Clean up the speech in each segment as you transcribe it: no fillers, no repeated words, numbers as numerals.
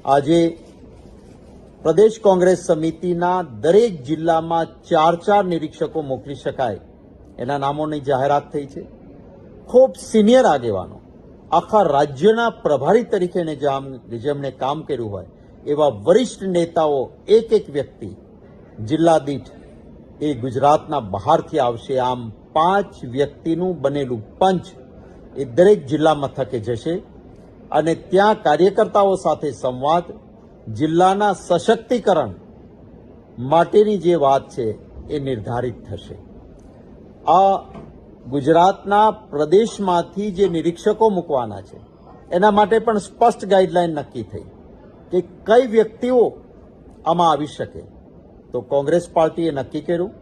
આજે પ્રદેશ કોંગ્રેસ સમિતિના દરેક જિલ્લામાં 4 નિરીક્ષકો મોકલી શકાય એના નામોની જાહેરાત થઈ છે. ખૂબ સિનિયર આગેવાનો, આખા રાજ્યના પ્રભારી તરીકે જેમણે કામ કર્યું હોય એવા વરિષ્ઠ નેતાઓ, એક વ્યક્તિ જિલ્લા દીઠ એ ગુજરાતના બહારથી આવશે. આમ 5 વ્યક્તિનું બનેલું પંચ એ દરેક જિલ્લા મથકે જશે અને ત્યાં કાર્યકર્તાઓ સાથે સંવાદ, જિલ્લાના સશક્તિકરણ માટેની જે વાત છે એ નિર્ધારિત થશે. આ ગુજરાતના પ્રદેશમાંથી જે નિરીક્ષકો મૂકવાના છે એના માટે પણ સ્પષ્ટ ગાઈડલાઈન નક્કી થઈ કે કઈ વ્યક્તિઓ આમાં આવી શકે. તો કોંગ્રેસ પાર્ટીએ નક્કી કર્યું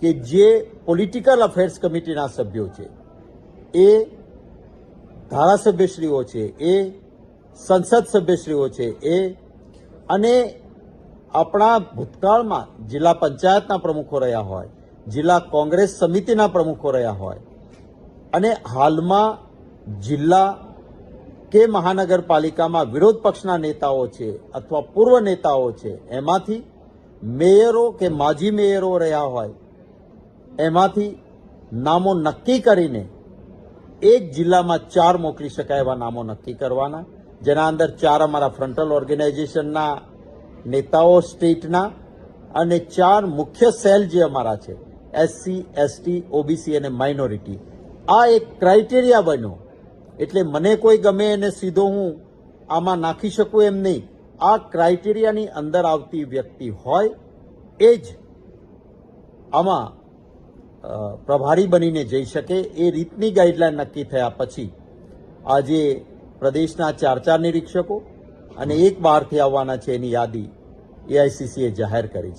કે જે પોલિટિકલ અફેર્સ કમિટીના સભ્યો છે, એ ધારાસભ્યશ્રીઓ છે, એ સંસદ સભ્યશ્રીઓ છે, એ અને આપણા ભૂતકાળમાં જિલ્લા પંચાયતના પ્રમુખો રહ્યા હોય, જિલ્લા કોંગ્રેસ સમિતિના પ્રમુખો રહ્યા હોય અને હાલમાં જિલ્લા કે મહાનગરપાલિકામાં વિરોધ પક્ષના નેતાઓ છે અથવા પૂર્વ નેતાઓ છે, એમાંથી મેયરો કે માજી મેયરો રહ્યા હોય, એમાંથી નામો નક્કી કરીને એક જિલ્લામાં 4 મોકલી શકાય એવા નામો નક્કી કરવાના, જેના અંદર 4 અમારા ફ્રન્ટલ ઓર્ગેનાઇઝેશનના નેતાઓ સ્ટેટના અને 4 મુખ્ય સેલ જે અમારા છે, એસસી, એસટી, ઓબીસી અને માઇનોરિટી. આ એક ક્રાઇટેરિયા બન્યો એટલે મને કોઈ ગમે એને સીધો હું આમાં નાખી શકું એમ નહીં. આ ક્રાઇટેરિયાની અંદર આવતી વ્યક્તિ હોય એ જ આમાં પ્રભારી બનીને જઈ શકે. એ રીતની ગાઈડલાઈન નક્કી થયા પછી આજે પ્રદેશના 4 નિરીક્ષકો અને એક બહારથી આવવાના છે એની યાદી એઆઈસીસીએ જાહેર કરી છે.